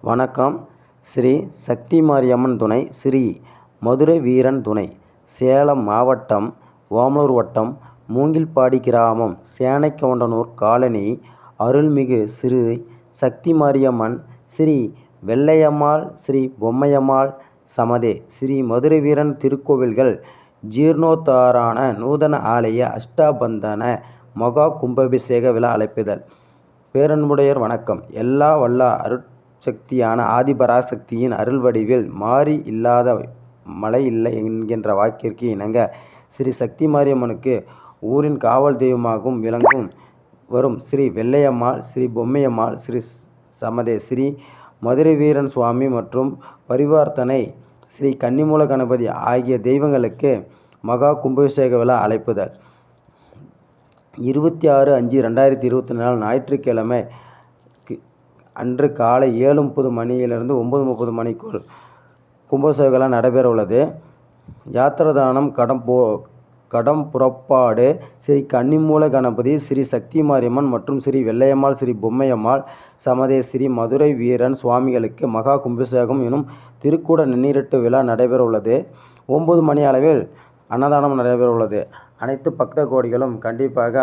வணக்கம். ஸ்ரீ சக்தி மாரியம்மன் துணை, ஸ்ரீ மதுரை வீரன் துணை, சேலம் மாவட்டம், ஓமலூர் வட்டம், மூங்கில்பாடி கிராமம், சேனைக்கவுண்டனூர் காலனி, அருள்மிகு ஸ்ரீ சக்தி மாரியம்மன், ஸ்ரீ வெள்ளையம்மாள், ஸ்ரீ பொம்மையம்மாள் சமதே ஸ்ரீ மதுரை வீரன் திருக்கோவில்கள் ஜீர்ணோத்தாரண நூதன ஆலய அஷ்டபந்தன மகா கும்பாபிஷேக விழா அழைப்பிதழ். பேரன்புடையோர் வணக்கம். எல்லா வல்ல அருட்சக்தியான ஆதிபராசக்தியின் அருள் வடிவில் மாறி இல்லாத மழை இல்லை என்கின்ற வாக்கிற்கு இணங்க ஸ்ரீ சக்தி மாரியம்மனுக்கு ஊரின் காவல் தெய்வமாகவும் விளங்கும் வரும் ஸ்ரீ வெள்ளையம்மாள், ஸ்ரீ பொம்மையம்மாள், ஸ்ரீ சமதே ஸ்ரீ மதுரை வீரன் சுவாமி மற்றும் பரிவார்த்தனை ஸ்ரீ கன்னிமூல கணபதி ஆகிய தெய்வங்களுக்கு மகா கும்பாபிஷேக விழா அழைப்புதல். 26/5/2024 ஞாயிற்றுக்கிழமை அன்று காலை 7:30 மணியிலிருந்து 9:30 மணிக்குள் கும்பாபிஷேக விழா நடைபெற உள்ளது. யாத்திரதானம், கடம் புறப்பாடு ஸ்ரீ கன்னிமூல கணபதி, ஸ்ரீ சக்தி மாரியம்மன் மற்றும் ஸ்ரீ வெள்ளையம்மாள், ஸ்ரீ பொம்மையம்மாள் சமதே ஸ்ரீ மதுரை வீரன் சுவாமிகளுக்கு மகா கும்பாபிஷேகம் எனும் திருக்கூட நன்னீரட்டு விழா நடைபெற உள்ளது. 9 மணி அளவில் அன்னதானம் நடைபெற உள்ளது. அனைத்து பக்த கோடிகளும் கண்டிப்பாக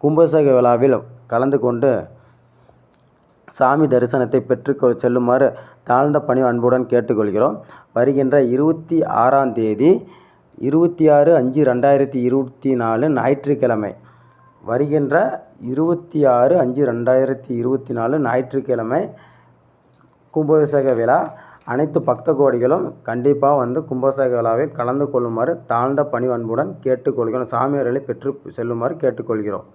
கும்பாபிஷேக விழாவில் கலந்து கொண்டு சாமி தரிசனத்தை பெற்று செல்லுமாறு தாழ்ந்த பணி அன்புடன் கேட்டுக்கொள்கிறோம். வருகின்ற 26ஆம் தேதி 26/5/2024 ஞாயிற்றுக்கிழமை வருகின்ற 26/5/2024 ஞாயிற்றுக்கிழமை கும்பாபிஷேக விழா. அனைத்து பக்த கோடிகளும் கண்டிப்பாக வந்து கும்பாபிஷேக விழாவில் கலந்து கொள்ளுமாறு தாழ்ந்த பணி அன்புடன் கேட்டுக்கொள்கிறோம். சாமியார்களை பெற்று செல்லுமாறு கேட்டுக்கொள்கிறோம்.